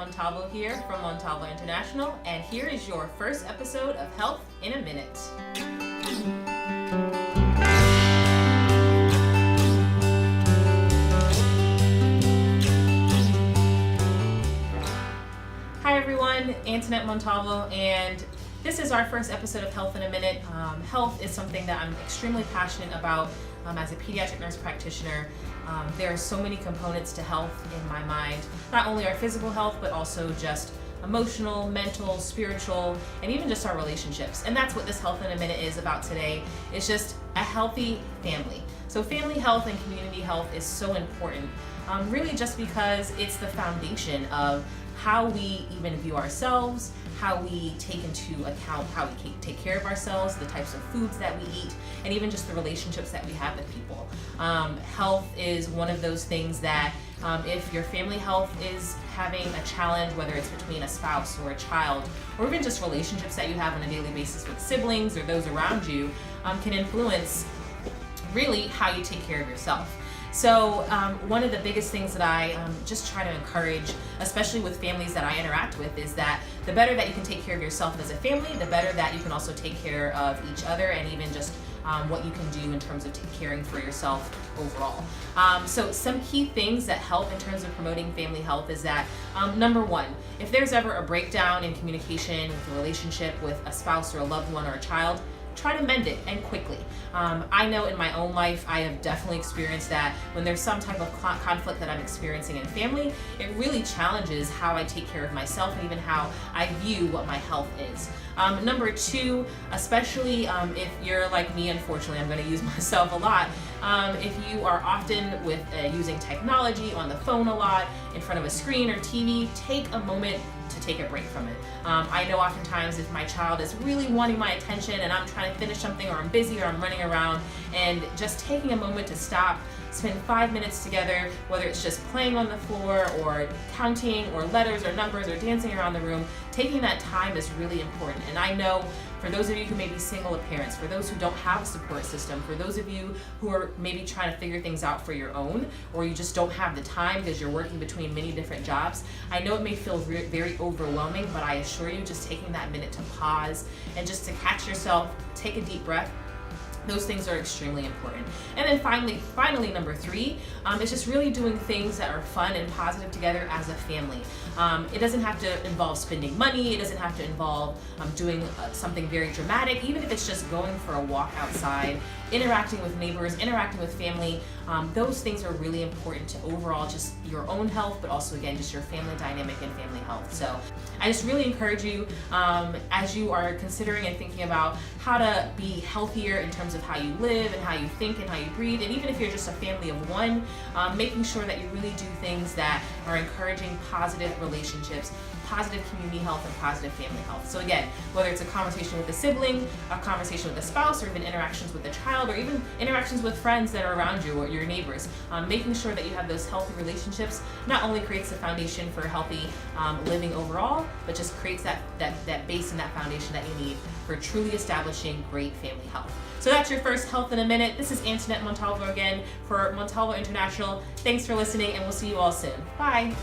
Montalvo here from Montalvo International, and here is your first episode of Health in a Minute. Hi everyone, Antonette Montalvo, and this is our first episode of Health in a Minute. Health is something that I'm extremely passionate about as a pediatric nurse practitioner. There are so many components to health in my mind, not only our physical health, but also just emotional, mental, spiritual, and even just our relationships. And that's what this Health in a Minute is about today. It's just a healthy family. So family health and community health is so important, really just because it's the foundation of how we even view ourselves, how we take into account how we take care of ourselves, the types of foods that we eat, and even just the relationships that we have with people. Health is one of those things that if your family health is having a challenge, whether it's between a spouse or a child, or even just relationships that you have on a daily basis with siblings or those around you, can influence really how you take care of yourself. So one of the biggest things that I just try to encourage, especially with families that I interact with, is that the better that you can take care of yourself as a family, the better that you can also take care of each other, and even just what you can do in terms of caring for yourself overall. So some key things that help in terms of promoting family health is that, number one, if there's ever a breakdown in communication with a relationship with a spouse or a loved one or a child, try to mend it, and quickly. I know in my own life, I have definitely experienced that when there's some type of conflict that I'm experiencing in family, it really challenges how I take care of myself and even how I view what my health is. Number two, especially if you're like me, unfortunately, I'm going to use myself a lot. If you are often with using technology on the phone a lot, in front of a screen or TV, take a moment to take a break from it. I know oftentimes if my child is really wanting my attention and I'm trying to finish something, or I'm busy, or I'm running around, and just taking a moment to stop, spend 5 minutes together, whether it's just playing on the floor or counting or letters or numbers or dancing around the room, taking that time is really important. And I know for those of you who may be single parents, for those who don't have a support system, for those of you who are maybe trying to figure things out for your own, or you just don't have the time because you're working between many different jobs, I know it may feel very overwhelming, but I assure you, just taking that minute to pause and just to catch yourself, take a deep breath, those things are extremely important. And then finally, number three, is just really doing things that are fun and positive together as a family. It doesn't have to involve spending money. It doesn't have to involve doing something very dramatic. Even if it's just going for a walk outside, interacting with neighbors, interacting with family, those things are really important to overall just your own health, but also again, just your family dynamic and family health. So I just really encourage you, as you are considering and thinking about how to be healthier in terms of how you live and how you think and how you breathe, and even if you're just a family of one, making sure that you really do things that are encouraging positive relationships, positive community health, and positive family health. So again, whether it's a conversation with a sibling, a conversation with a spouse, or even interactions with a child, or even interactions with friends that are around you or your neighbors, making sure that you have those healthy relationships not only creates the foundation for healthy living overall, but just creates that base and that foundation that you need for truly establishing great family health. So that's your first Health in a Minute. This is Antonette Montalvo again for Montalvo International. Thanks for listening, and we'll see you all soon. Bye.